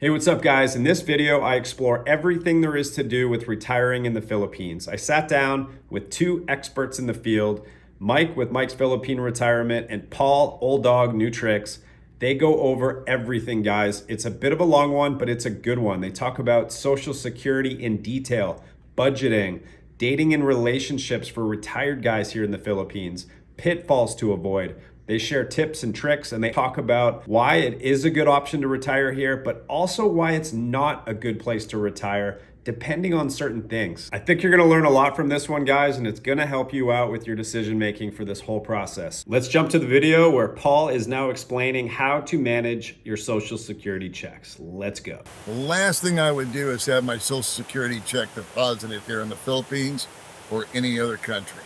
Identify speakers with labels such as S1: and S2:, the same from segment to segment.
S1: Hey, what's up guys? In this video, I explore everything there is to do with retiring in the Philippines. I sat down with two experts in the field, Mike with Mike's Filipino Retirement and Paul, Old Dog, New Tricks. They go over everything, guys. It's a bit of a long one, but it's a good one. They talk about Social Security in detail, budgeting, dating and relationships for retired guys here in the Philippines, pitfalls to avoid. They share tips and tricks, and they talk about why it is a good option to retire here, but also why it's not a good place to retire depending on certain things. I think you're gonna learn a lot from this one, guys, and it's gonna help you out with your decision making for this whole process. Let's jump to the video where Paul is now explaining how to manage your Social Security checks. Let's go.
S2: The last thing I would do is have my Social Security check deposited here in the Philippines or any other country.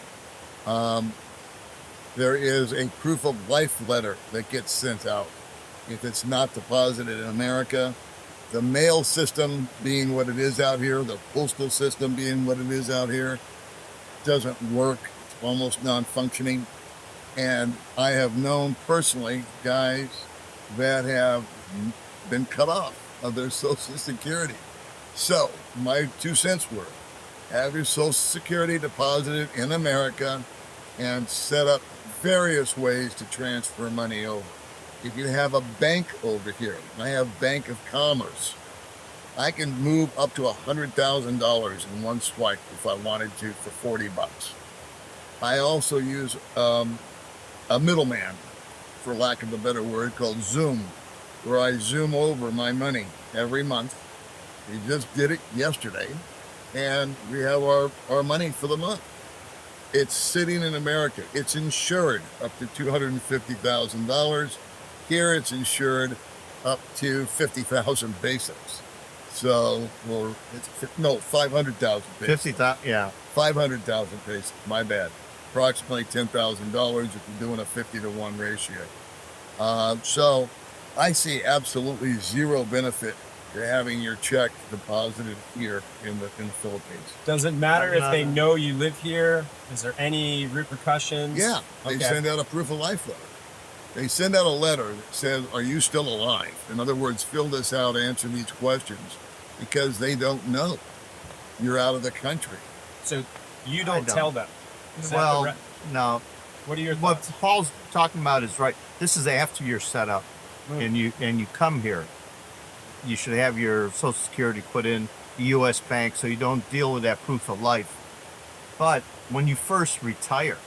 S2: There is a proof of life letter that gets sent out. If it's not deposited in America, the mail system being what it is out here, the postal system being what it is out here, doesn't work. It's almost non-functioning. And I have known personally guys that have been cut off of their Social Security. So my 2 cents worth, have your Social Security deposited in America and set up various ways to transfer money over. If you have a bank over here, I have Bank of Commerce, I can move up to $100,000 in one swipe if I wanted to for 40 bucks. I also use a middleman, for lack of a better word, called Zoom, where I zoom over my money every month. We just did it yesterday, and we have our money for the month. It's sitting in America. It's insured up to $250,000. Here it's insured up to 50,000 basics. So, or it's no 500,000 basics.
S3: 50,000, yeah.
S2: 500,000 basics. My bad. Approximately $10,000 if you're doing a 50-to-1 ratio. So, I see absolutely zero benefit to having your check deposited here in the Philippines.
S4: Does it matter if they know you live here? Is there any repercussions?
S2: Yeah, they
S4: Okay.
S2: send out a proof of life letter. They send out a letter that says, are you still alive? In other words, fill this out, answer these questions, because they don't know you're out of the country.
S4: So you don't tell them? Is that
S3: Well,
S4: correct?
S3: no.
S4: What are your
S3: What
S4: thoughts?
S3: Paul's talking about is right. This is after you're set up and you come here. You should have your Social Security put in the U.S. bank so you don't deal with that proof of life. But when you first retire,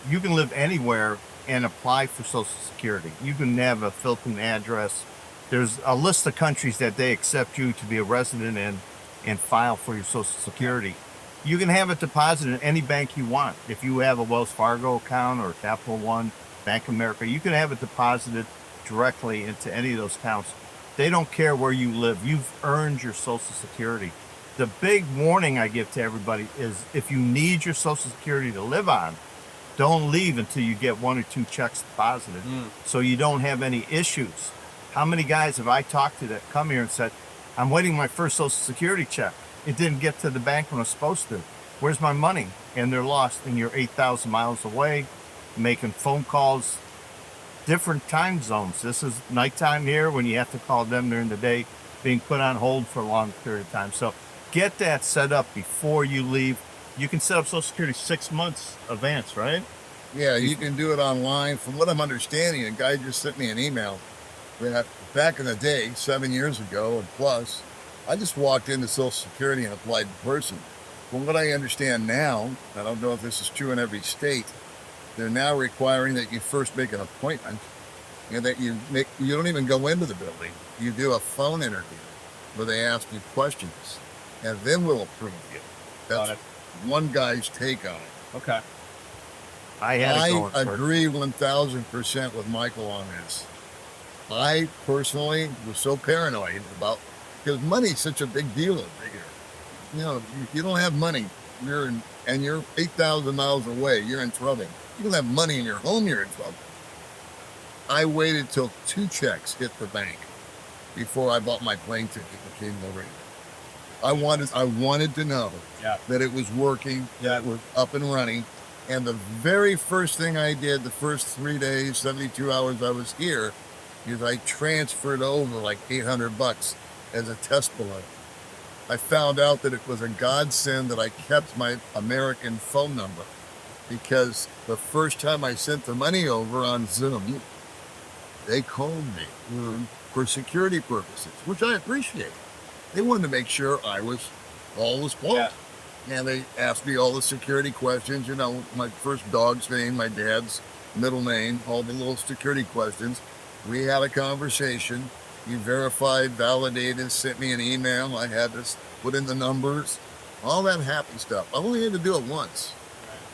S3: you can live anywhere and apply for Social Security. You can have a Philippine address. There's a list of countries that they accept you to be a resident in and file for your Social Security. You can have it deposited in any bank you want. If you have a Wells Fargo account or Capital One, Bank of America, you can have it deposited directly into any of those accounts. They don't care where you live. You've earned your Social Security. The big warning I give to everybody is if you need your Social Security to live on, don't leave until you get 1 or 2 checks deposited so you don't have any issues. How many guys have I talked to that come here and said, I'm waiting my first Social Security check. It didn't get to the bank when it was supposed to. Where's my money? And they're lost and you're 8,000 miles away, making phone calls, different time zones. This is nighttime here when you have to call them during the day, being put on hold for a long period of time. So get that set up before you leave. You can set up Social Security 6 months advance, right?
S2: Yeah, you can do it online. From what I'm understanding, a guy just sent me an email that back in the day, 7 years ago and plus, I just walked into Social Security and applied in person. From what I understand now, I don't know if this is true in every state, they're now requiring that you first make an appointment and that you don't even go into the building. You do a phone interview where they ask you questions and then we'll approve you. That's one guy's take on it.
S4: Okay.
S3: I
S2: agree 1,000% with Michael on this. I personally was so paranoid about, because money's such a big deal over here. You know, if you don't have money, you're 8,000 miles away, you're in trouble. You don't have money in your home, you're in trouble. I waited till 2 checks hit the bank before I bought my plane ticket and came over here. I wanted to know that it was working, that it was up and running. And the very first thing I did, the first 3 days, 72 hours I was here, is I transferred over like $800 as a test balloon. I found out that it was a godsend that I kept my American phone number, because the first time I sent the money over on Zoom, they called me for security purposes, which I appreciate. They wanted to make sure all was well.
S4: Yeah.
S2: And they asked me all the security questions, my first dog's name, my dad's middle name, all the little security questions. We had a conversation. He verified, validated, sent me an email. I had to put in the numbers, all that happy stuff. I only had to do it once.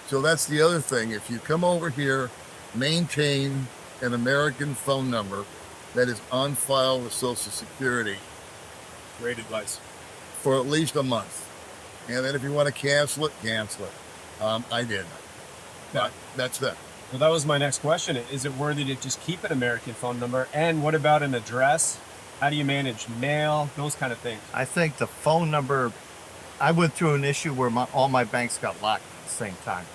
S2: So that's the other thing. If you come over here, maintain an American phone number that is on file with Social Security
S4: Great advice.
S2: for at least a month. And then if you want to cancel it, cancel it. I did. But that's that.
S4: Well, that was my next question. Is it worthy to just keep an American phone number? And what about an address? How do you manage mail? Those kind of things.
S3: I think the phone number, I went through an issue where all my banks got locked at the same time.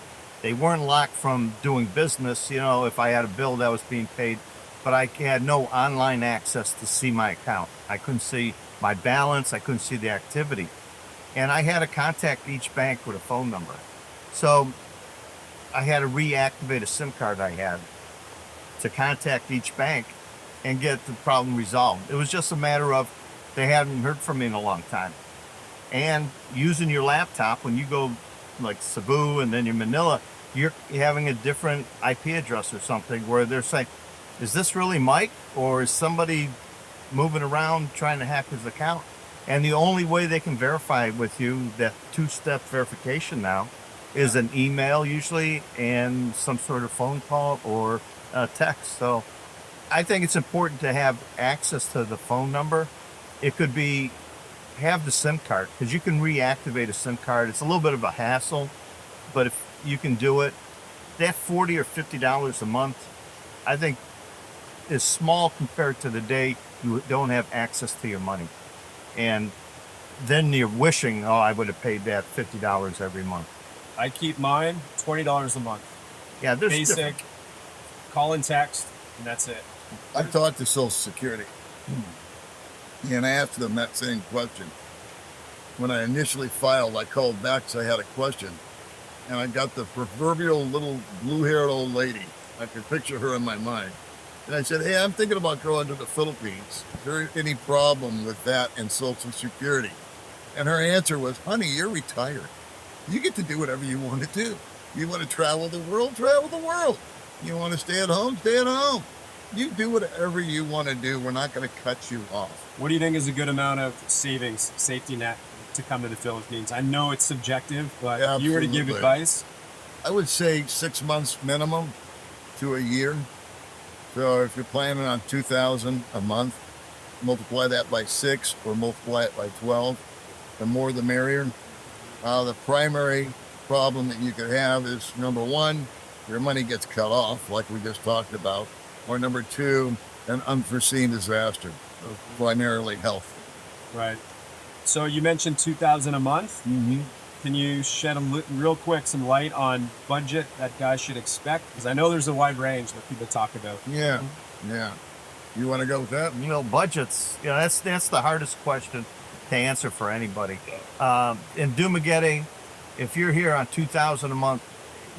S3: They weren't locked from doing business, if I had a bill that was being paid, but I had no online access to see my account. I couldn't see my balance. I couldn't see the activity. And I had to contact each bank with a phone number. So I had to reactivate a SIM card I had to contact each bank and get the problem resolved. It was just a matter of they hadn't heard from me in a long time. And using your laptop, when you go like Cebu and then you're Manila, you're having a different IP address or something where they're saying, is this really Mike? Or is somebody moving around trying to hack his account? And the only way they can verify with you, that two-step verification now, is an email usually and some sort of phone call or text. So I think it's important to have access to the phone number. It could be have the SIM card, because you can reactivate a SIM card. It's a little bit of a hassle, but if you can do it, that $40 or $50 a month, I think is small compared to the day you don't have access to your money. And then you're wishing, I would have paid that $50 every month.
S4: I keep mine $20 a month.
S3: Yeah, there's
S4: Basic, call and text, and that's it.
S2: I talked to Social Security, and I asked them that same question. When I initially filed, I called back because I had a question, and I got the proverbial little blue-haired old lady. I could picture her in my mind. And I said, hey, I'm thinking about going to the Philippines. Is there any problem with that and Social Security? And her answer was, honey, you're retired. You get to do whatever you want to do. You want to travel the world, travel the world. You want to stay at home, stay at home. You do whatever you want to do. We're not going to cut you off.
S4: What do you think is a good amount of savings, safety net, to come to the Philippines? I know it's subjective, but if you were to give
S2: Absolutely.
S4: advice,
S2: I would say 6 months minimum to a year. So if you're planning on $2,000 a month, multiply that by 6 or multiply it by 12. The more the merrier. The primary problem that you could have is, number one, your money gets cut off, like we just talked about, or number two, an unforeseen disaster, primarily health.
S4: right? So you mentioned $2,000 a month.
S2: Mm-hmm.
S4: Can you shed real quick some light on budget that guys should expect? Because I know there's a wide range that people talk about.
S2: Yeah. You want to go with that?
S3: budgets. That's the hardest question to answer for anybody. In Dumaguete, if you're here on $2,000 a month,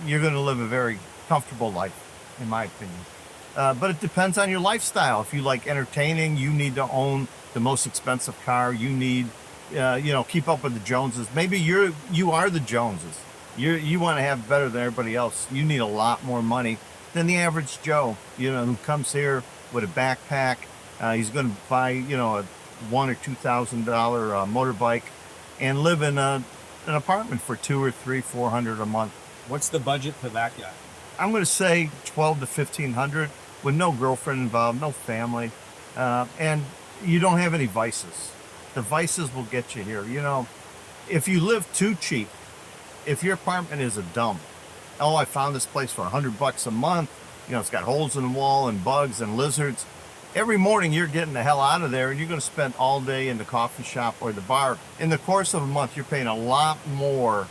S3: you're going to live a very comfortable life, in my opinion. But it depends on your lifestyle. If you like entertaining, you need to own the most expensive car. You need, keep up with the Joneses. Maybe you are the Joneses. You want to have better than everybody else. You need a lot more money than the average Joe, who comes here with a backpack. He's going to buy, a $1,000 or $2,000 motorbike and live in an apartment for $200 or $300, $400 a month.
S4: What's the budget for that guy?
S3: I'm going to say $1,200 to $1,500 with no girlfriend involved, no family, and you don't have any vices. The vices will get you here. If you live too cheap, if your apartment is a dump, I found this place for $100 a month. It's got holes in the wall and bugs and lizards. Every morning you're getting the hell out of there and you're going to spend all day in the coffee shop or the bar. In the course of a month, you're paying a lot more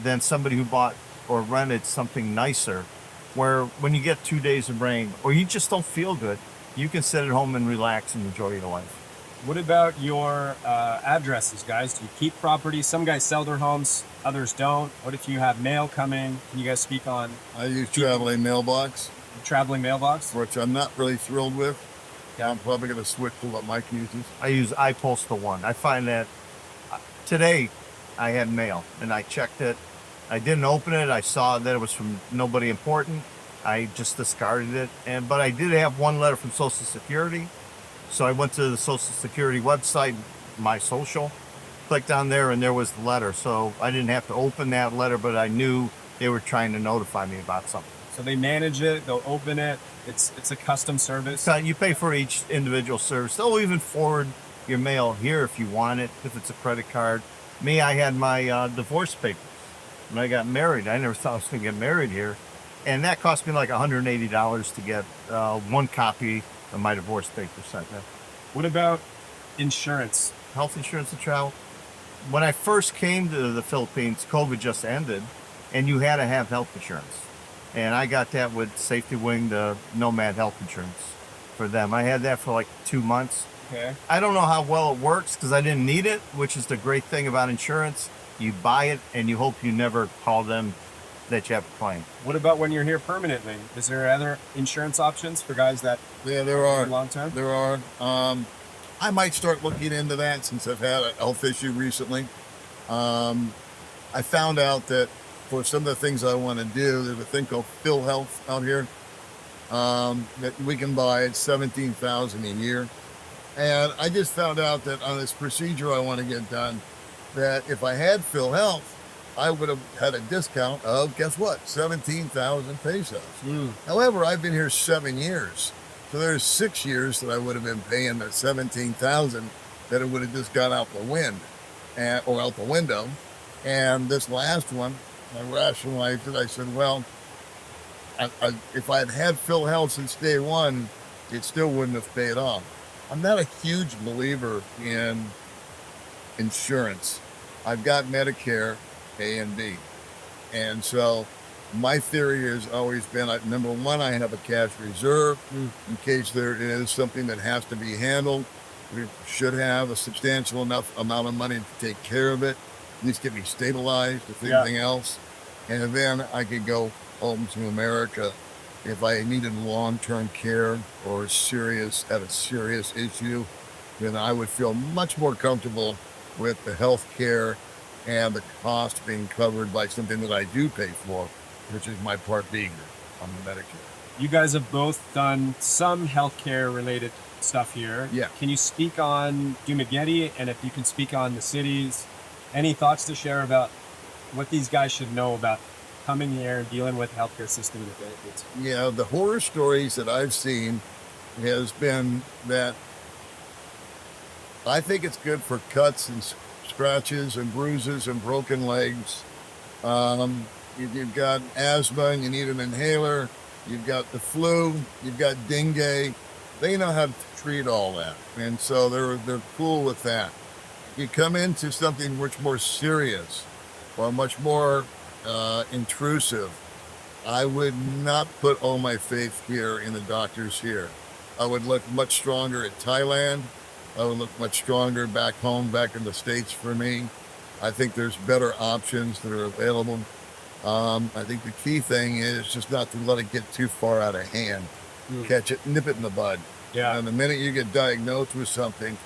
S3: than somebody who bought or rented something nicer, where when you get 2 days of rain or you just don't feel good, You can sit at home and relax and enjoy your life.
S4: What about your addresses, guys? Do you keep property? Some guys sell their homes, others don't. What if you have mail coming? Can you guys speak on
S2: I use traveling mailbox,
S4: traveling mailbox?
S2: which I'm not really thrilled with.
S4: Yeah.
S2: I'm probably going to switch to what Mike uses.
S3: I use iPostal One. I find that today I had mail and I checked it. I didn't open it. I saw that it was from nobody important. I just discarded it. But I did have one letter from Social Security. So I went to the Social Security website, My Social, clicked on there, and there was the letter. So I didn't have to open that letter, but I knew they were trying to notify me about something.
S4: So they manage it, they'll open it. It's a custom service.
S3: So you pay for each individual service. They'll even forward your mail here if you want it, if it's a credit card. Me, I had my divorce papers when I got married. I never thought I was going to get married here. And that cost me like $180 to get one copy of my divorce papers sent in.
S4: What about insurance?
S3: Health insurance and travel. When I first came to the Philippines, COVID just ended, and you had to have health insurance. And I got that with SafetyWing, the Nomad health insurance for them. I had that for like 2 months.
S4: Okay.
S3: I don't know how well it works because I didn't need it, which is the great thing about insurance. You buy it and you hope you never call them that you have a claim.
S4: What about when you're here permanently? Is there other insurance options for guys that
S2: Yeah, there are.
S4: long term?
S2: There are. I might start looking into that since I've had a health issue recently. I found out that for some of the things I want to do, there's a thing called Phil Health out here that we can buy at $17,000 a year. And I just found out that on this procedure I want to get done, that if I had Phil Health, I would have had a discount of, guess what, 17,000 pesos. However, I've been here 7 years. So there's 6 years that I would have been paying the 17,000 that it would have just gone out the wind or out the window. And this last one, I rationalized it. I said, well, if I had had Phil Health since day one, it still wouldn't have paid off. I'm not a huge believer in insurance. I've got Medicare A and B. And so my theory has always been, number one, I have a cash reserve in case there is something that has to be handled. We should have a substantial enough amount of money to take care of it, at least get me stabilized, if anything else. And then I could go home to America if I needed long-term care or had a serious issue. Then I would feel much more comfortable with the health care and the cost being covered by something that I do pay for, which is my Part B on the Medicare.
S4: You guys have both done some healthcare related stuff here.
S2: Yeah.
S4: Can you speak on Dumaguete, and if you can speak on the cities? Any thoughts to share about what these guys should know about coming here and dealing with the healthcare system in the Philippines?
S2: Yeah, the horror stories that I've seen has been that I think it's good for cuts and scratches and bruises and broken legs. If you've got asthma and you need an inhaler, you've got the flu, you've got dengue, they know how to treat all that. And so they're cool with that. You come into something much more serious or much more intrusive, I would not put all my faith here in the doctors here. I would look much stronger at Thailand. I would look much stronger back home, back in the States for me. I think there's better options that are available. I think the key thing is just not to let it get too far out of hand. Catch it, nip it in the bud.
S4: Yeah.
S2: And the minute you get diagnosed with something,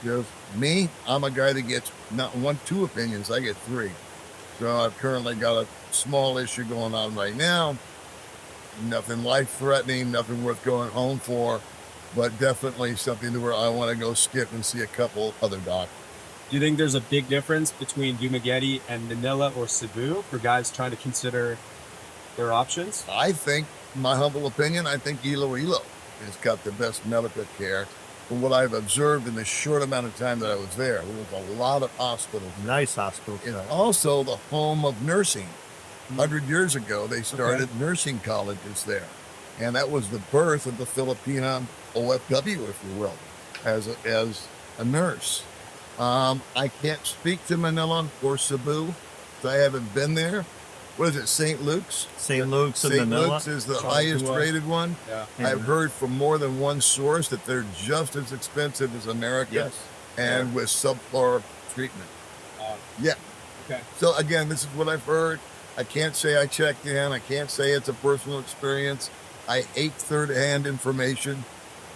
S2: just me, I'm a guy that gets not 1, 2 opinions, I get 3. So I've currently got a small issue going on right now. Nothing life-threatening, nothing worth going home for, but definitely something to where I want to go skip and see a couple other doctors.
S4: Do you think there's a big difference between Dumaguete and Manila or Cebu for guys trying to consider their options?
S2: I think, my humble opinion, I think Iloilo has got the best medical care. From what I've observed in the short amount of time that I was there was a lot of hospitals.
S3: Nice hospital.
S2: It's also the home of nursing. 100 years ago, they started nursing colleges there. And that was the birth of the Filipina OFW, if you will, as a nurse. I can't speak to Manila or Cebu, so I haven't been there. what is it, St. Luke's?
S3: St. Luke's in
S2: St.
S3: Manila.
S2: Luke's is the
S4: Charles
S2: highest
S4: Dua.
S2: rated one.
S4: Yeah.
S2: I've heard from more than one source that they're just as expensive as America
S3: Yes.
S2: and with subpar treatment. Yeah.
S4: Okay.
S2: So again, this is what I've heard. I can't say I checked in. I can't say it's a personal experience. I hate third-hand information.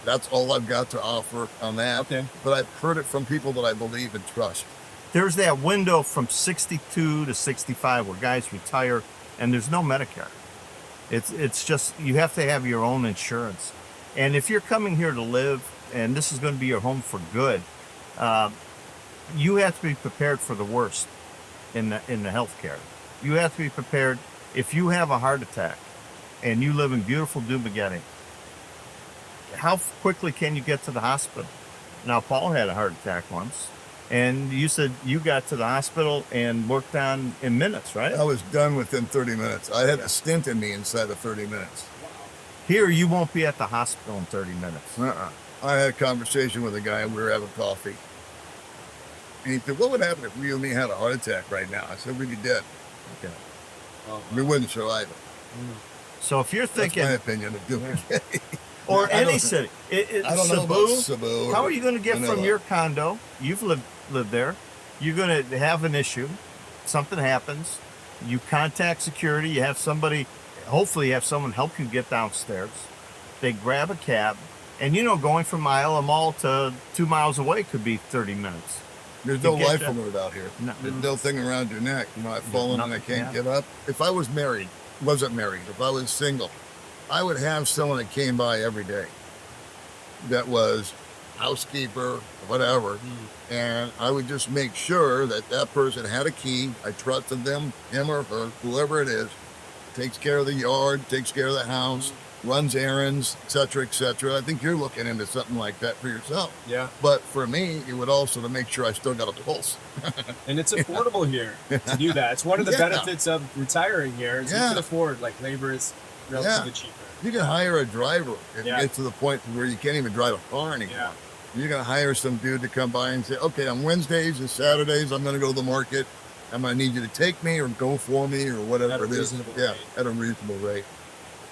S2: That's all I've got to offer on that.
S4: Okay.
S2: But I've heard it from people that I believe and trust.
S3: There's that window from 62 to 65 where guys retire and there's no Medicare. It's just, you have to have your own insurance. And if you're coming here to live and this is going to be your home for good, you have to be prepared for the worst in the healthcare. You have to be prepared if you have a heart attack and you live in beautiful Dumaguete. How quickly can you get to the hospital? Now, Paul had a heart attack once, and you said you got to the hospital and worked on in minutes, right?
S2: I was done within 30 minutes. I had a stint in me inside of 30 minutes.
S3: Here, you won't be at the hospital in 30 minutes.
S2: I had a conversation with a guy and we were having coffee. And he said, what would happen if you and me had a heart attack right now? I said, we'd be dead.
S3: Okay.
S2: We wouldn't survive it.
S3: So if you're
S2: That's
S3: thinking,
S2: my opinion of doing it.
S3: or
S2: I
S3: any
S2: don't-
S3: city,
S2: I don't know about Cebu.
S3: how are you going to get from
S2: Manila.
S3: your condo? You've lived there. You're going to have an issue. Something happens. You contact security. You have somebody. Hopefully, you have someone help you get downstairs. They grab a cab, and going from a mall to 2 miles away could be 30 minutes.
S2: There's
S3: to
S2: no
S3: get
S2: life
S3: that-
S2: alert out here.
S3: No.
S2: There's no thing around your neck. I've fallen and I
S3: nothing,
S2: can't
S3: yeah.
S2: get up. If I was married, wasn't married, if I was single, I would have someone that came by every day that was housekeeper, whatever. And I would just make sure that that person had a key. I trusted them, him or her, whoever it is, takes care of the yard, takes care of the house, runs errands, etc., etc. I think you're looking into something like that for yourself.
S4: Yeah.
S2: But for me, it would also to make sure I still got a pulse.
S4: And it's affordable here to do that. It's one of the
S2: Yeah.
S4: benefits of retiring here is you
S2: Yeah.
S4: can afford, labor is relatively
S2: Yeah.
S4: cheaper.
S2: You can hire a driver if
S4: Yeah.
S2: you get to the point where you can't even drive a car anymore.
S4: Yeah.
S2: You're going to hire some dude to come by and say, okay, on Wednesdays and Saturdays, I'm going to go to the market. I'm going to need you to take me or go for me or whatever
S4: At a
S2: it is.
S4: reasonable
S2: Yeah,
S4: rate.
S2: at a reasonable rate.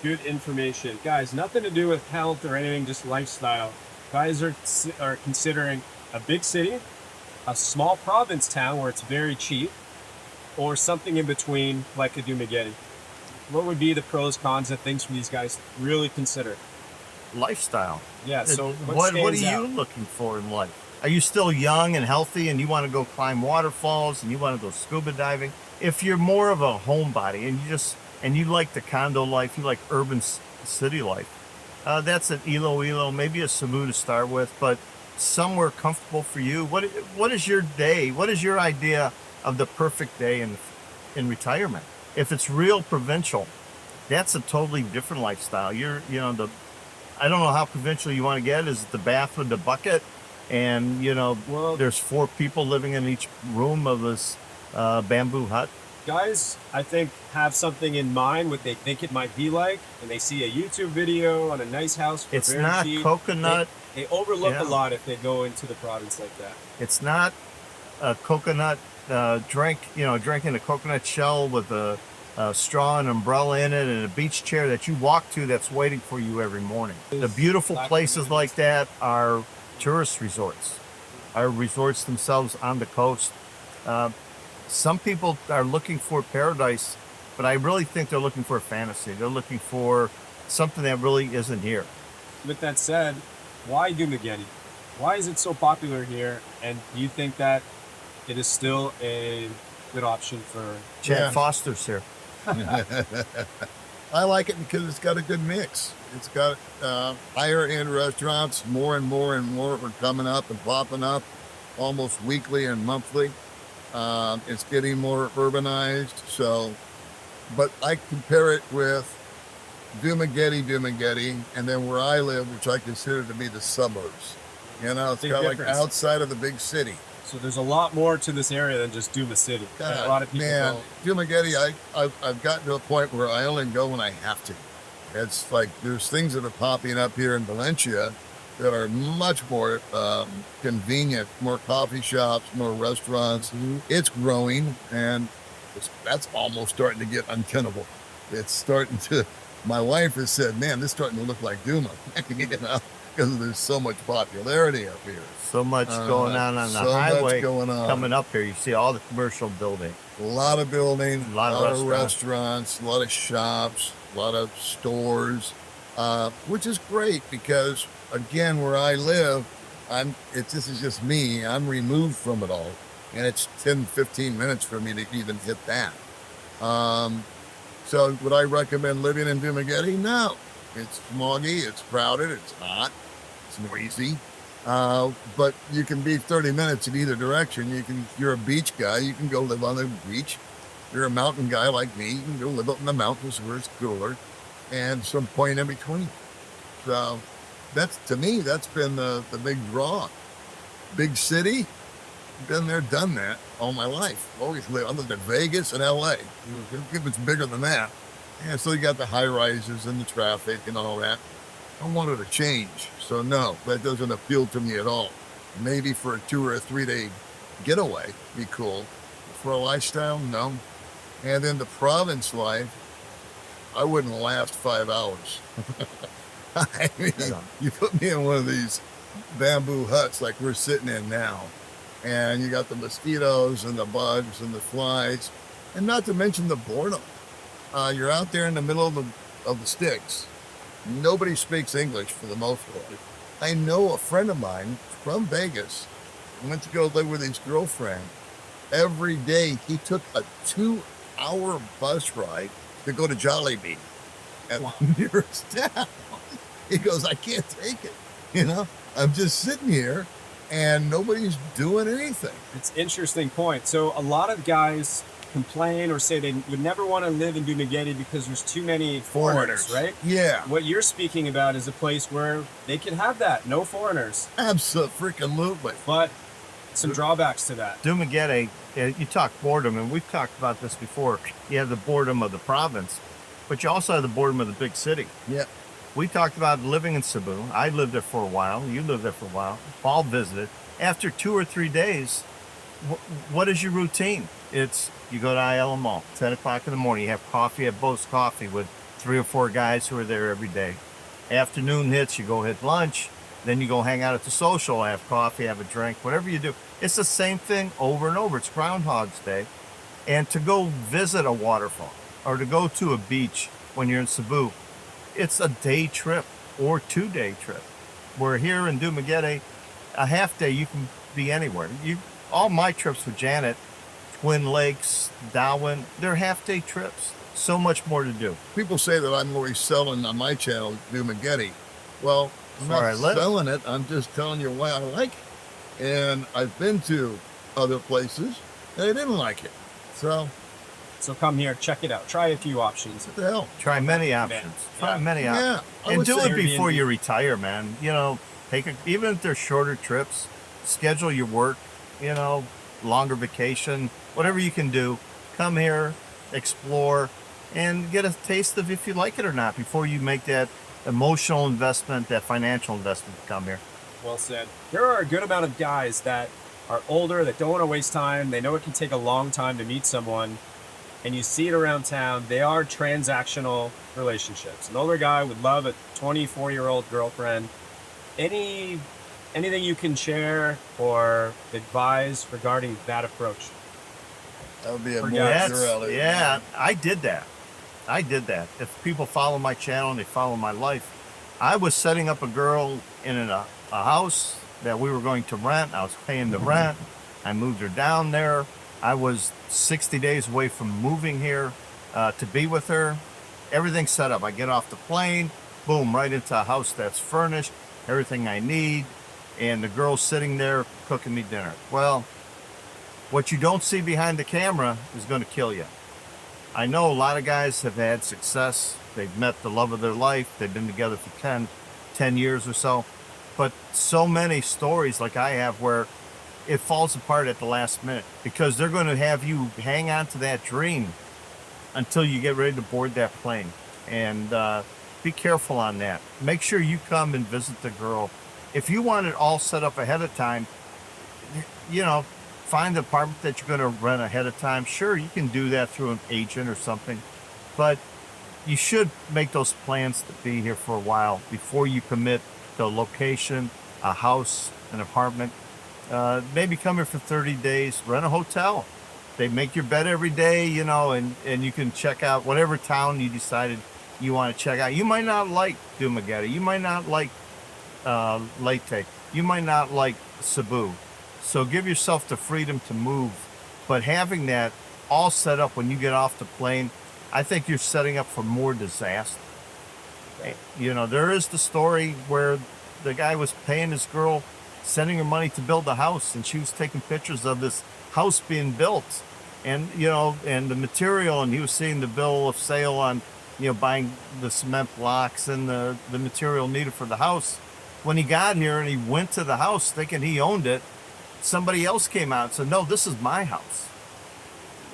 S4: Good information. Guys, nothing to do with health or anything, just lifestyle. Guys are considering a big city, a small province town where it's very cheap, or something in between like a Dumaguete. What would be the pros, cons, and things for these guys to really consider?
S3: Lifestyle.
S4: Yeah, so
S3: what are
S4: stands
S3: you
S4: out?
S3: looking for in life? Are you still young and healthy and you want to go climb waterfalls and you want to go scuba diving? If you're more of a homebody and you like the condo life, you like urban city life, that's an Iloilo, maybe a Cebu to start with, but somewhere comfortable for you. What is your day? What is your idea of the perfect day in retirement? If it's real provincial, that's a totally different lifestyle. I don't know how provincial you want to get. Is it the bath with the bucket? And,
S4: Well-
S3: there's 4 people living in each room of this bamboo hut.
S4: Guys, I think, have something in mind what they think it might be like, and they see a YouTube video on a nice house for
S3: It's
S4: very
S3: not
S4: cheap.
S3: coconut.
S4: They overlook
S3: Yeah.
S4: a lot if they go into the province like that.
S3: It's not a coconut drinking a coconut shell with a straw and umbrella in it and a beach chair that you walk to that's waiting for you every morning. The beautiful
S4: Black
S3: places
S4: communities.
S3: like that are tourist resorts, are resorts themselves on the coast. Some people are looking for paradise, but I really think they're looking for a fantasy. They're looking for something that really isn't here.
S4: With that said, why Dumaguete? Why is it so popular here? And do you think that it is still a good option for?
S3: Chad
S2: Yeah.
S3: Foster's here.
S2: I like it because it's got a good mix. It's got higher end restaurants, more and more and more are coming up and popping up almost weekly and monthly. It's getting more urbanized. But I compare it with Dumaguete, and then where I live, which I consider to be the suburbs. It's
S4: Big
S2: kind of like
S4: difference.
S2: outside of the big city.
S4: So there's a lot more to this area than just Duma City. And a lot of people
S2: Man,
S4: go.
S2: Dumaguete, I've gotten to a point where I only go when I have to. It's like there's things that are popping up here in Valencia that are much more convenient, more coffee shops, more restaurants. It's growing, and That's almost starting to get untenable. It's starting to. My wife has said, "Man, this is starting to look like Duma," because there's so much popularity up here.
S3: So much going on the
S2: so
S3: highway
S2: much going on.
S3: coming up here. You see all the commercial building.
S2: A lot of buildings,
S3: A lot of
S2: restaurants, a lot of shops, a lot of stores, which is great because, again, where I live, this is just me. I'm removed from it all, and it's 10, 15 minutes for me to even hit that. So would I recommend living in Dumaguete? No. It's smoggy, it's crowded, it's hot, it's noisy. But you can be 30 minutes in either direction. If you're a beach guy, you can go live on the beach. If you're a mountain guy like me, you can go live up in the mountains where it's cooler, and some point in between. So to me, that's been the big draw. Big city, been there, done that all my life. Always lived. I lived in Vegas and LA. If it's bigger than that. Yeah, so you got the high rises and the traffic and all that. I wanted to change. So no, that doesn't appeal to me at all. Maybe for a 2 or a 3 day getaway, be cool. For a lifestyle, no. And then the province life, I wouldn't last 5 hours. I mean, you put me in one of these bamboo huts like we're sitting in now, and you got the mosquitoes and the bugs and the flies, and not to mention the boredom. You're out there in the middle of the sticks. Nobody speaks English for the most part. I know a friend of mine from Vegas went to go live with his girlfriend. Every day he took a 2-hour bus ride to go to Jollibee at the nearest town. He goes, I can't take it. I'm just sitting here and nobody's doing anything.
S4: It's an interesting point. So a lot of guys complain or say they would never want to live in Dumaguete because there's too many foreigners, right?
S2: Yeah.
S4: What you're speaking about is a place where they can have that, no foreigners.
S2: Absolutely.
S4: But some drawbacks to that.
S3: Dumaguete, you talk boredom, and we've talked about this before. You have the boredom of the province, but you also have the boredom of the big city.
S2: Yeah.
S3: We talked about living in Cebu. I lived there for a while. You lived there for a while. Paul visited. After 2 or 3 days, what is your routine? It's you go to Ayala Mall, 10 o'clock in the morning. You have coffee at Bo's Coffee with 3 or 4 guys who are there every day. Afternoon hits, you go hit lunch. Then you go hang out at the social, have coffee, have a drink, whatever you do. It's the same thing over and over. It's Groundhog's Day. And to go visit a waterfall or to go to a beach when you're in Cebu, it's a day trip or 2-day trip. Where here in Dumaguete, a half day you can be anywhere. All my trips with Janet, Twin Lakes, Darwin, they're half-day trips. So much more to do.
S2: People say that I'm always selling on my channel, Dumaguete. Well, I'm not selling it. I'm just telling you why I like it. And I've been to other places and I didn't like it. So
S4: come here, check it out. Try a few options.
S2: What the hell?
S3: Try many options. Try many options.
S2: Yeah.
S3: And do it before you retire, man. Even if they're shorter trips, schedule your work, longer vacation, whatever you can do. Come here, explore, and get a taste of if you like it or not before you make that emotional investment, that financial investment to come here.
S4: Well said. There are a good amount of guys that are older, that don't want to waste time. They know it can take a long time to meet someone. And you see it around town. They are transactional relationships. An older guy would love a 24-year-old girlfriend. Anything you can share or advise regarding that approach?
S2: That would be a
S3: Yeah, I did that. If people follow my channel and they follow my life, I was setting up a girl in a house that we were going to rent. I was paying the rent. I moved her down there. I was 60 days away from moving here to be with her. Everything's set up. I get off the plane, boom, right into a house that's furnished, everything I need, and the girl's sitting there cooking me dinner. Well, what you don't see behind the camera is going to kill you. I know a lot of guys have had success. They've met the love of their life. They've been together for 10 years or so. But so many stories like I have where it falls apart at the last minute because they're going to have you hang on to that dream until you get ready to board that plane. And be careful on that. Make sure you come and visit the girl. If you want it all set up ahead of time, find the apartment that you're going to rent ahead of time. Sure, you can do that through an agent or something, but you should make those plans to be here for a while before you commit to a location, a house, an apartment. Maybe come here for 30 days, rent a hotel. They make your bed every day, you know, and you can check out whatever town you decided you want to check out. You might not like Dumaguete. You might not like Leyte. You might not like Cebu. So give yourself the freedom to move. But having that all set up when you get off the plane, I think you're setting up for more disaster. You know, there is the story where the guy was paying his girl, sending her money to build a house, and she was taking pictures of this house being built. And, you know, and the material, and he was seeing the bill of sale on, you know, buying the cement blocks and the material needed for the house. When he got here and he went to the house thinking he owned it, somebody else came out and said, no, this is my house.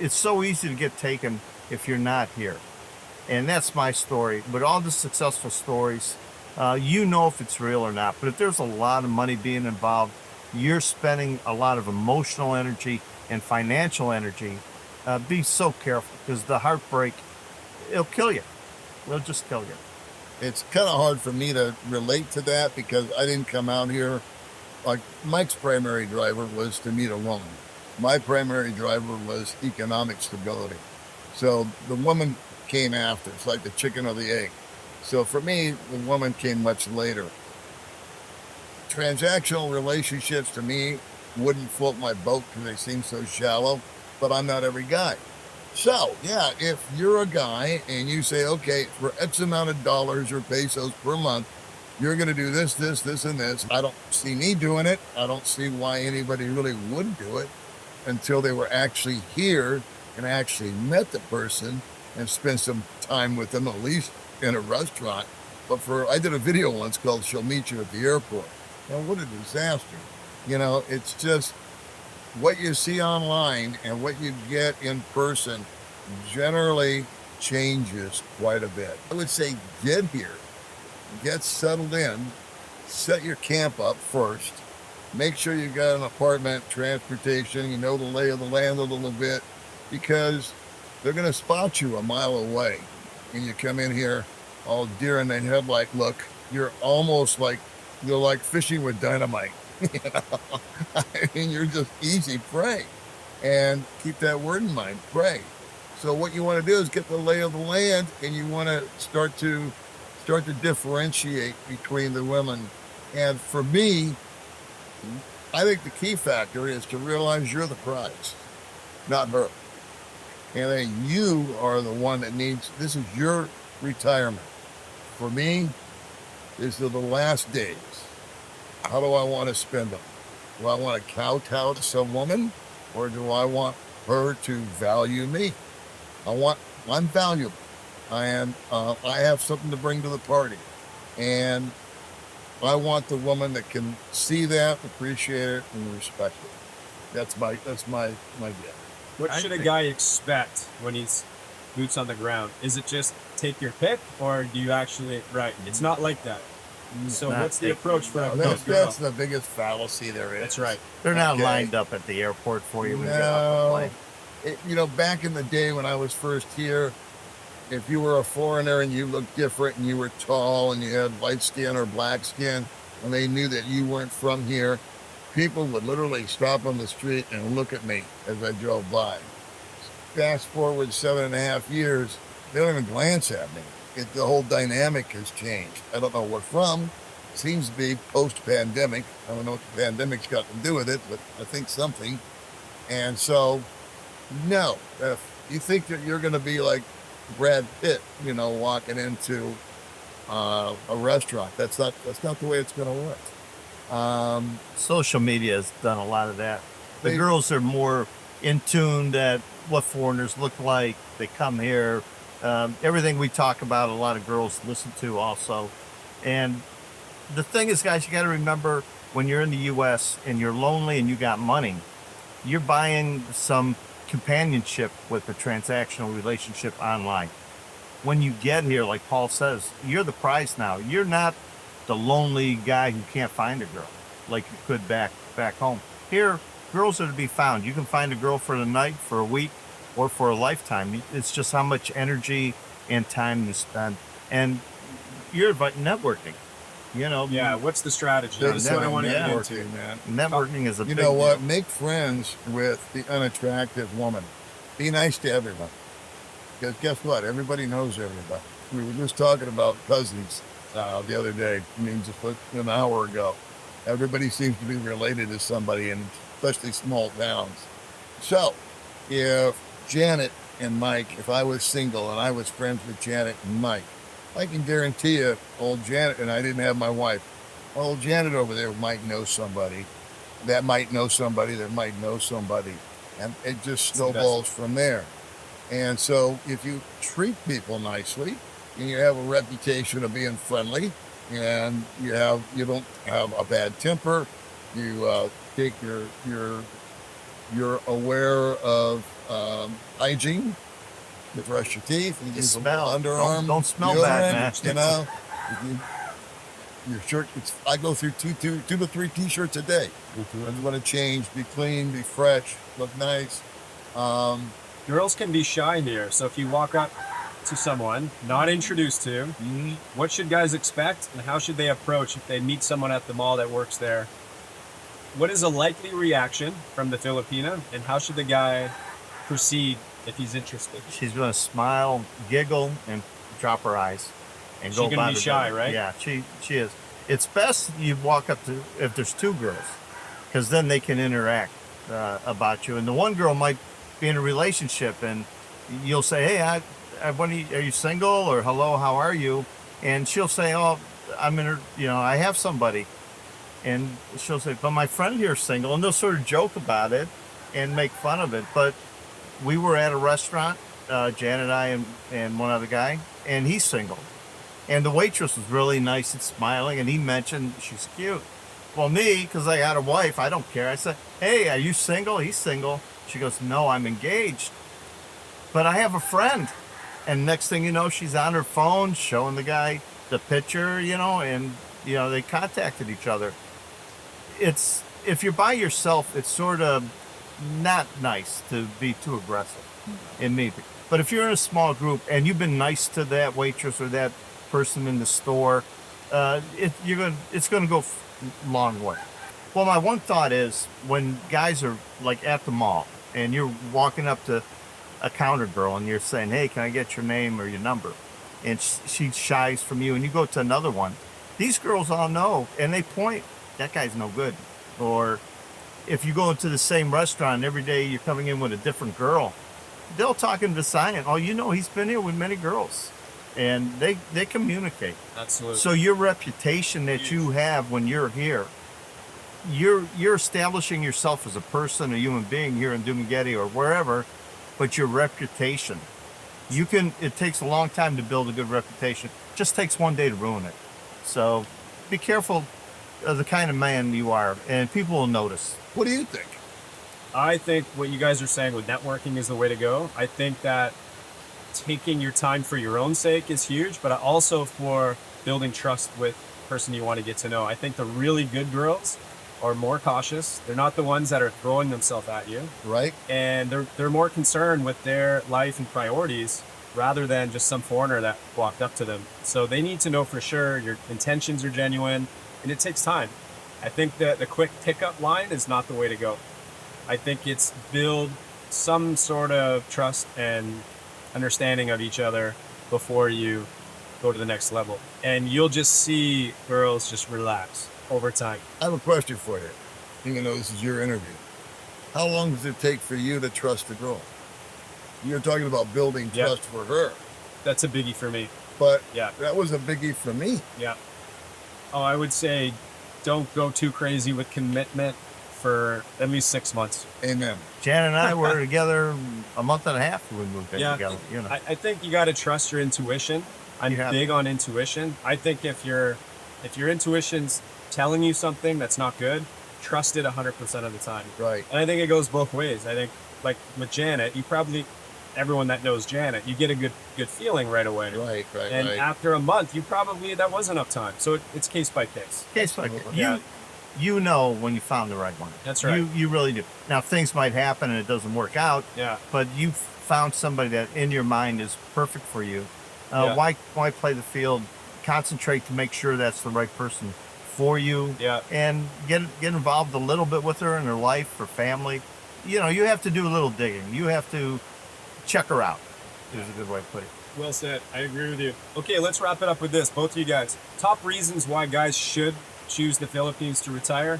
S3: It's so easy to get taken if you're not here. And that's my story. But all the successful stories, you know if it's real or not. But if there's a lot of money being involved, you're spending a lot of emotional energy and financial energy. Be so careful, because the heartbreak, it'll kill you. It'll just kill you.
S2: It's kind of hard for me to relate to that because I didn't come out here. Like, Mike's primary driver was to meet a woman. My primary driver was economic stability. So the woman came after. It's like the chicken or the egg. So for me, the woman came much later. Transactional relationships to me wouldn't float my boat because they seem so shallow, but I'm not every guy. So, yeah, if you're a guy and you say, okay, for X amount of dollars or pesos per month, you're going to do this, this, this, and this. I don't see me doing it. I don't see why anybody really would do it until they were actually here and actually met the person and spent some time with them, at least in a restaurant. But I did a video once called She'll Meet You at the Airport. Now, what a disaster. You know, it's just what you see online and what you get in person generally changes quite a bit. I would say get here, get settled in, set your camp up first, make sure you got an apartment, transportation, you know the lay of the land a little bit, because they're going to spot you a mile away. And you come in here all deer in the headlight look, you're almost like, you're like fishing with dynamite. You know, I mean, you're just easy prey. And keep that word in mind, prey. So what you want to do is get the lay of the land, and you want to start to differentiate between the women. And for me, I think the key factor is to realize you're the prize, not her. And then you are the one that needs, this is your retirement. For me, these are the last days. How do I want to spend them? Do I want to kowtow to some woman, or do I want her to value me? I'm valuable. I have something to bring to the party, and I want the woman that can see that, appreciate it, and respect it. That's my gift.
S4: What should a guy expect when he's boots on the ground? Is it just take your pick, or do you actually, right? It's not like that. So what's the approach for a girl?
S2: That's the biggest fallacy there is.
S4: That's right.
S3: They're not lined up at the airport for you when you get off the plane.
S2: You know, back in the day when I was first here, if you were a foreigner and you looked different and you were tall and you had light skin or black skin, and they knew that you weren't from here, people would literally stop on the street and look at me as I drove by. Fast forward 7.5 years, they don't even glance at me. The whole dynamic has changed. I don't know what from. It seems to be post-pandemic. I don't know what the pandemic's got to do with it, but I think something. And so, no, if you think that you're going to be like Brad Pitt, you know, walking into a restaurant, that's not the way it's going to work.
S3: Social media has done a lot of that. The girls are more in tune that what foreigners look like. They come here. Everything we talk about, a lot of girls listen to also. And the thing is, guys, you got to remember, when you're in the U.S. and you're lonely and you got money, you're buying some companionship with a transactional relationship online. When you get here, like Paul says, you're the prize now. You're not the lonely guy who can't find a girl like you could back home. Here, girls are to be found. You can find a girl for the night, for a week, or for a lifetime. It's just how much energy and time you spend. And you're networking. You know,
S4: Yeah, what's the strategy?
S2: Big
S4: That's what I
S2: time
S4: want to get
S2: networking,
S4: into.
S2: man.
S3: networking is a
S2: You
S3: big
S2: know what?
S3: deal.
S2: Make friends with the unattractive woman. Be nice to everyone. Because guess what? Everybody knows everybody. We were just talking about cousins the other day. I mean, just an hour ago. Everybody seems to be related to somebody, and especially small towns. So, if Janet and Mike, if I was single and I was friends with Janet and Mike, I can guarantee you, old Janet, and I didn't have my wife, old Janet over there might know somebody that might know somebody that might know somebody. And it just snowballs from there. And so if you treat people nicely and you have a reputation of being friendly and you don't have a bad temper, you take you're aware of hygiene, you brush your teeth, and
S3: You
S2: use a
S3: smell.
S2: underarm.
S3: Don't smell
S2: deodorant,
S3: bad, man.
S2: You know, your shirt. I go through two to three t-shirts a day. I want to change, be clean, be fresh, look nice.
S4: Girls can be shy here, so if you walk up to someone not introduced to, what should guys expect and how should they approach if they meet someone at the mall that works there? What is a likely reaction from the Filipina, and how should the guy proceed if he's interested?
S3: She's going to smile, giggle, and drop her eyes. And
S4: She
S3: go
S4: gonna
S3: about
S4: be
S3: her
S4: shy,
S3: day.
S4: right?
S3: Yeah, she is. It's best you walk up to, if there's two girls, because then they can interact about you. And the one girl might be in a relationship, and you'll say, "Hey, are you single?" or "Hello, how are you?" And she'll say, "Oh, I'm in her. I have somebody." And she'll say, "But my friend here's single," and they'll sort of joke about it and make fun of it. But we were at a restaurant, Jan and I and one other guy, and he's single. And the waitress was really nice and smiling, and he mentioned she's cute. Well, me, because I had a wife, I don't care. I said, "Hey, are you single?" He's single. She goes, "No, I'm engaged, but I have a friend." And next thing you know, she's on her phone showing the guy the picture, and they contacted each other. It's, if you're by yourself, it's sort of not nice to be too aggressive in me. But if you're in a small group and you've been nice to that waitress or that person in the store, it's going to go long way. Well, my one thought is when guys are like at the mall and you're walking up to a counter girl and you're saying, "Hey, can I get your name or your number?" And she shies from you, and you go to another one. These girls all know, and they point, "That guy's no good." Or if you go into the same restaurant every day, you're coming in with a different girl, they'll talk into silent. "Oh, he's been here with many girls." And they communicate.
S4: Absolutely.
S3: So your reputation that you have when you're here, you're establishing yourself as a person, a human being here in Dumaguete or wherever, but your reputation, it takes a long time to build a good reputation. It just takes one day to ruin it. So be careful of the kind of man you are, and people will notice.
S2: What do you think?
S4: I think what you guys are saying with networking is the way to go. I think that taking your time for your own sake is huge, but also for building trust with the person you want to get to know. I think the really good girls are more cautious. They're not the ones that are throwing themselves at you.
S2: Right?
S4: And they're more concerned with their life and priorities rather than just some foreigner that walked up to them. So they need to know for sure your intentions are genuine, and it takes time. I think that the quick pickup line is not the way to go. I think it's build some sort of trust and understanding of each other before you go to the next level. And you'll just see girls just relax over time.
S2: I have a question for you. Even though this is your interview, how long does it take for you to trust a girl? You're talking about building
S4: Yep.
S2: trust for her,
S4: That's a biggie for me.
S2: but
S4: Yeah.
S2: that was a biggie for me.
S4: Yeah. Oh, I would say don't go too crazy with commitment for at least 6 months.
S2: Amen.
S3: Jan and I were together a month and a half when we moved in together.
S4: I think you got to trust your intuition. I'm
S3: You have
S4: big on intuition. I think if your intuition's telling you something that's not good, trust it 100% of the time.
S2: Right.
S4: And I think it goes both ways. I think, like with Janet, everyone that knows Janet, you get a good feeling right away.
S2: Right.
S4: And after a month, that was enough time. So it's case by case.
S3: Case by case.
S4: Yeah.
S3: you know when you found the right one.
S4: That's right.
S3: You really do. Now things might happen and it doesn't work out.
S4: Yeah.
S3: But you found somebody that in your mind is perfect for you. Why play the field? Concentrate to make sure that's the right person for you.
S4: Yeah.
S3: And get involved a little bit with her in her life or family. You know, you have to do a little digging. You have to check her out. Is a good way to put it.
S4: Well said. I agree with you. Okay, let's wrap it up with this. Both of you guys. Top reasons why guys should choose the Philippines to retire,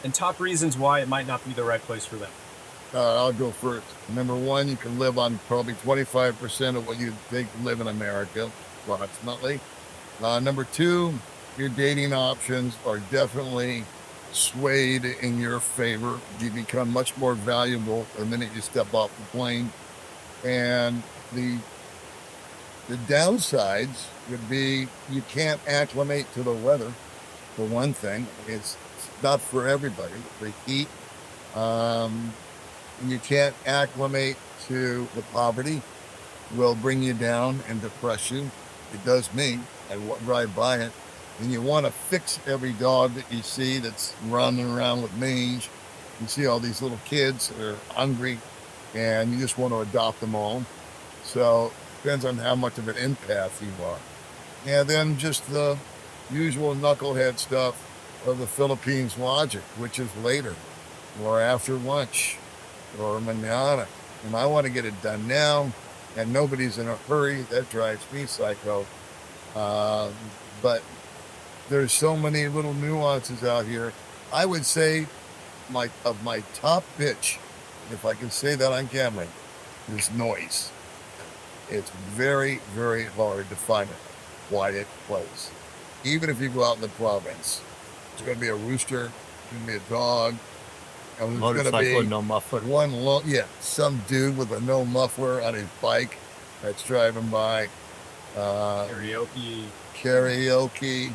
S4: and top reasons why it might not be the right place for them.
S2: I'll go first. Number one, you can live on probably 25% of what you think you live in America, approximately. Number two, your dating options are definitely swayed in your favor. You become much more valuable the minute you step off the plane. And the downsides would be you can't acclimate to the weather, for one thing. It's not for everybody. The heat, you can't acclimate to the poverty, will bring you down and depress you. It does me. I drive by it. And you want to fix every dog that you see that's running around with mange. You see all these little kids that are hungry, and you just want to adopt them all. So depends on how much of an empath you are. And then just the usual knucklehead stuff of the Philippines logic, which is later or after lunch or manana. And I want to get it done now, and nobody's in a hurry. That drives me psycho. But there's so many little nuances out here. I would say my top bitch, if I can say that on camera, is noise. It's very, very hard to find a quiet place. Even if you go out in the province, it's going to be a rooster, it's going to be a dog, and there's going to
S3: Motorcycle,
S2: be
S3: no muffler.
S2: some dude with a no muffler on his bike that's driving by. Karaoke.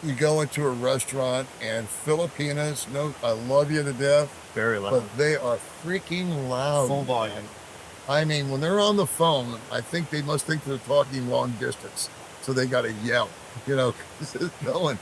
S2: You go into a restaurant, and Filipinas, I love you to death,
S3: Very loud.
S2: but they are freaking loud.
S4: Full volume.
S2: I mean, when they're on the phone, I think they must think they're talking long distance, so they got to yell, 'cause it's going.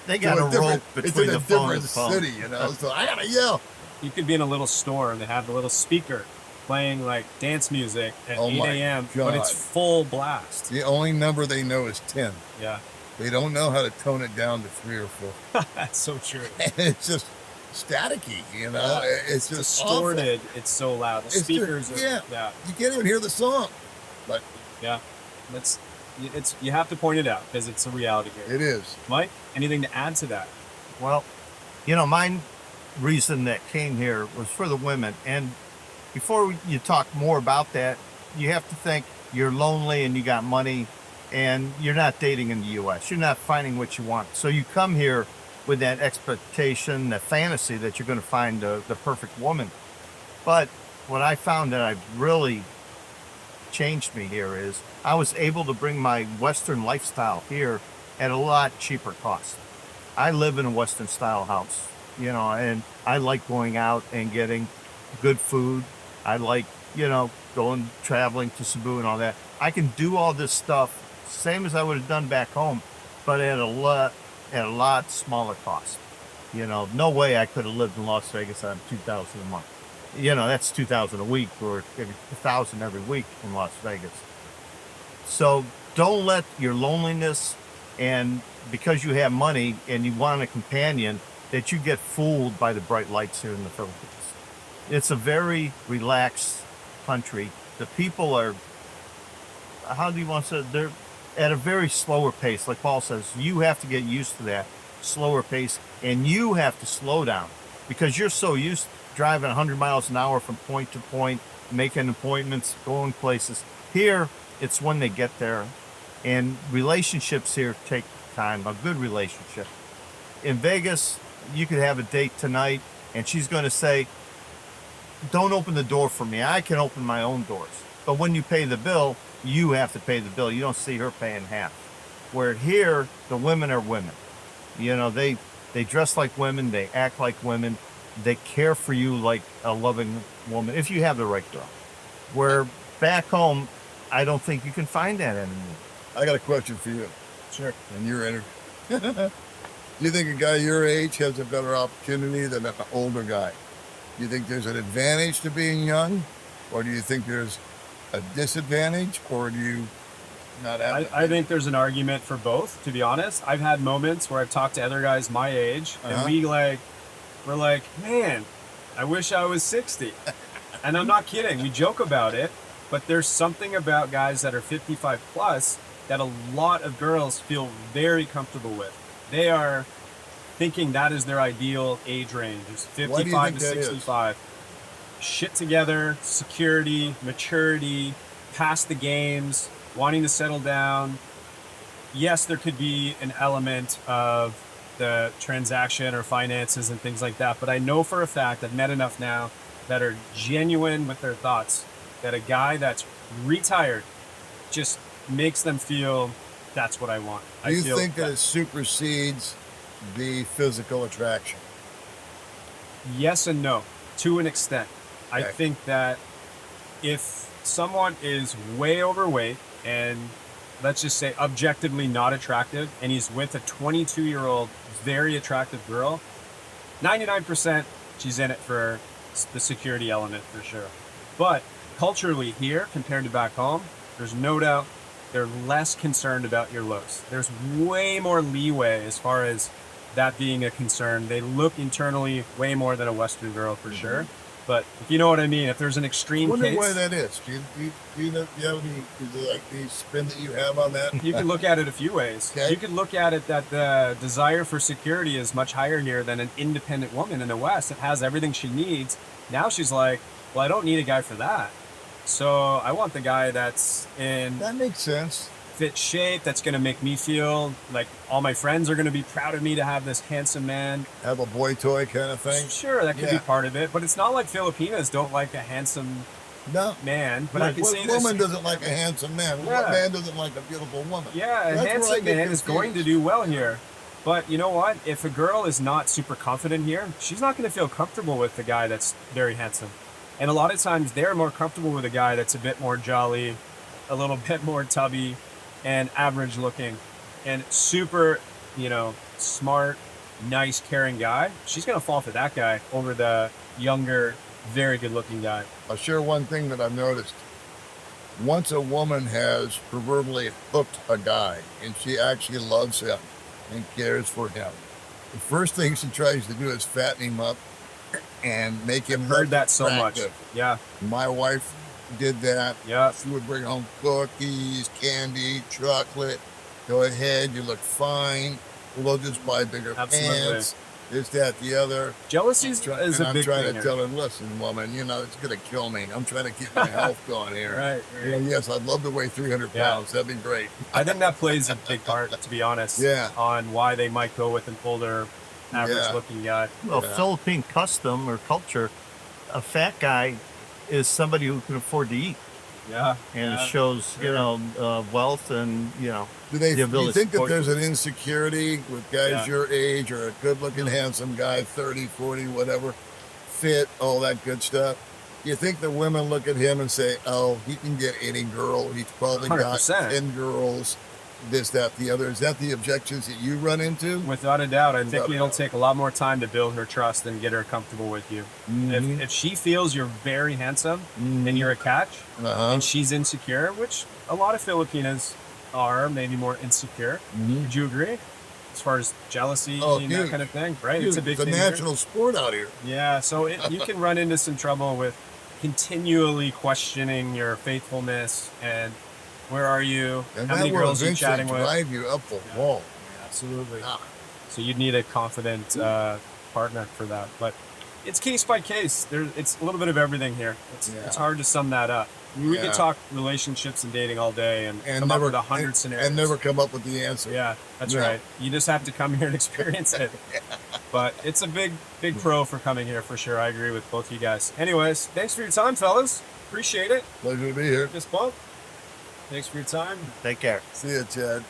S3: They got a rope between the
S2: it's
S3: phone
S2: in a
S3: and the phone.
S2: different city, so I got to yell.
S4: You could be in a little store and they have a little speaker playing like dance music at
S2: Oh
S4: 8
S2: my
S4: a.m., but
S2: God.
S4: it's full blast.
S2: The only number they know is 10.
S4: Yeah,
S2: They don't know how to tone it down to 3 or 4.
S4: that's so true.
S2: And it's just staticky, It's
S4: It's
S2: just
S4: distorted. It's so loud. The
S2: It's
S4: speakers
S2: just-
S4: are,
S2: yeah. You can't even hear the song, but
S4: yeah. You have to point it out because it's a reality here.
S2: it is.
S4: Mike, anything to add to that?
S3: Well, my reason that came here was for the women. And before you talk more about that, you have to think you're lonely and you got money and you're not dating in the U.S. You're not finding what you want. So you come here with that expectation, that fantasy that you're going to find the perfect woman. But what I found that I've really changed me here is I was able to bring my Western lifestyle here at a lot cheaper cost. I live in a Western style house, and I like going out and getting good food. I like, going traveling to Cebu and all that. I can do all this stuff same as I would have done back home, but at a lot smaller cost. No way I could have lived in Las Vegas on $2,000 a month. That's $2,000 a week or maybe $1,000 every week in Las Vegas. So don't let your loneliness and because you have money and you want a companion that you get fooled by the bright lights here in the Philippines. It's a very relaxed country. The people are, how do you want to say, they're at a very slower pace. Like Paul says, you have to get used to that slower pace and you have to slow down because you're so used to driving 100 miles an hour from point to point, making appointments, going places. Here, it's when they get there. And relationships here take time, a good relationship. In Vegas, you could have a date tonight and she's going to say, don't open the door for me. I can open my own doors. But when you pay the bill, you have to pay the bill. You don't see her paying half. Where here, the women are women. They dress like women. They act like women. They care for you like a loving woman, if you have the right girl. Where back home, I don't think you can find that anymore.
S2: I got a question for you.
S4: Sure.
S2: And you're entered. Do you think a guy your age has a better opportunity than an older guy? Do you think there's an advantage to being young, or do you think there's a disadvantage, or do you not have it?
S4: I think there's an argument for both, to be honest. I've had moments where I've talked to other guys my age, and we're like, man, I wish I was 60. And I'm not kidding. We joke about it, but there's something about guys that are 55 plus that a lot of girls feel very comfortable with. They are thinking that is their ideal age range. It's 55 to 65. Shit together, security, maturity, past the games, wanting to settle down. Yes, there could be an element of the transaction or finances and things like that, but I know for a fact I've met enough now that are genuine with their thoughts, that a guy that's retired just makes them feel that's what I want.
S2: Do you think that it supersedes the physical attraction?
S4: Yes and no, to an extent. I
S2: Okay.
S4: think that if someone is way overweight and let's just say objectively not attractive, and he's with a 22-year-old very attractive girl, 99% she's in it for the security element for sure. But culturally here compared to back home, there's no doubt they're less concerned about your looks. There's way more leeway as far as that being a concern. They look internally way more than a Western girl for sure. But if you know what I mean, if there's an
S2: I
S4: extreme
S2: wonder
S4: case,
S2: why that is. Do you have any, is it like the spin that you have on that?
S4: you can look at it a few ways.
S2: Okay.
S4: You can look at it that the desire for security is much higher here than an independent woman in the West that has everything she needs. Now she's like, well, I don't need a guy for that. So I want the guy that's in
S2: That makes sense.
S4: fit shape, that's going to make me feel like all my friends are going to be proud of me to have this handsome man.
S2: Have a boy toy kind of thing.
S4: Sure, that could
S2: Yeah.
S4: be part of it, but it's not like Filipinas don't like a handsome
S2: No.
S4: man. But I can
S2: What
S4: say this.
S2: woman doesn't like a handsome man?
S4: Yeah.
S2: What man doesn't like a beautiful woman?
S4: Yeah, a
S2: That's where I
S4: handsome
S2: get
S4: man is going to
S2: confused.
S4: do well here. But you know what? If a girl is not super confident here, she's not going to feel comfortable with the guy that's very handsome. And a lot of times they're more comfortable with a guy that's a bit more jolly, a little bit more tubby, and average looking, and super, smart, nice, caring guy. She's going to fall for that guy over the younger, very good looking guy.
S2: I'll share one thing that I've noticed. Once a woman has proverbially hooked a guy and she actually loves him and cares for him, the first thing she tries to do is fatten him up and make him
S4: Heard that so much.
S2: attractive.
S4: Yeah,
S2: My wife did that.
S4: yeah.
S2: She would bring home cookies, candy, chocolate. Go ahead, you look fine. We'll just buy bigger
S4: Absolutely.
S2: pants, this, that, the other.
S4: Jealousy is
S2: And
S4: a
S2: I'm
S4: big
S2: trying
S4: thing
S2: to
S4: here.
S2: tell her, listen, woman, it's going to kill me. I'm trying to keep my health going here.
S4: Right,
S2: Yeah,
S4: right.
S2: yes, I'd love to weigh 300
S4: Yeah.
S2: pounds. That'd be great.
S4: I think that plays a big part, to be honest,
S2: Yeah.
S4: on why they might go with an older, average-looking guy.
S3: Well,
S2: Yeah.
S3: Philippine custom or culture, a fat guy is somebody who can afford to eat,
S4: Yeah,
S3: and
S4: yeah.
S3: it shows, wealth and
S2: Do
S3: the
S2: you
S3: ability to
S2: think that
S3: support
S2: there's an insecurity with guys
S4: Yeah.
S2: your age or a good-looking, handsome guy, 30, 40, whatever, fit, all that good stuff? You think the women look at him and say, oh, he can get any girl. He's probably got
S4: 100%.
S2: 10 girls, this, that, the other. Is that the objections that you run into?
S4: Without a doubt, I think
S2: Without a
S4: it'll
S2: doubt.
S4: take a lot more time to build her trust and get her comfortable with you.
S2: Mhm.
S4: If she feels you're very handsome and you're a catch,
S2: Uh-huh.
S4: and she's insecure, which a lot of Filipinas are, maybe more insecure.
S2: Mhm.
S4: Would you agree? As far as jealousy
S2: Oh,
S4: and that
S2: huge.
S4: kind of thing, right?
S2: Dude,
S4: It's a big
S2: it's a
S4: thing here.
S2: national sport out here.
S4: Yeah, so you can run into some trouble with continually questioning your faithfulness and where are you?
S2: And
S4: How
S2: that
S4: many
S2: will
S4: girls are you
S2: eventually
S4: chatting with?
S2: drive you up the wall.
S4: Absolutely.
S2: Ah.
S4: So you'd need a confident partner for that. But it's case by case. It's a little bit of everything here. It's
S2: Yeah.
S4: hard to sum that up. We
S2: Yeah.
S4: could talk relationships and dating all day and come up with 100 scenarios.
S2: and never come up with the answer.
S4: Yeah, that's
S2: No.
S4: right. You just have to come here and experience it. But it's a big pro for coming here for sure. I agree with both you guys. Anyways, thanks for your time, fellas. Appreciate it.
S2: Pleasure to be here.
S4: Fist bump. Thanks for your time.
S3: Take care.
S2: See you, Chad.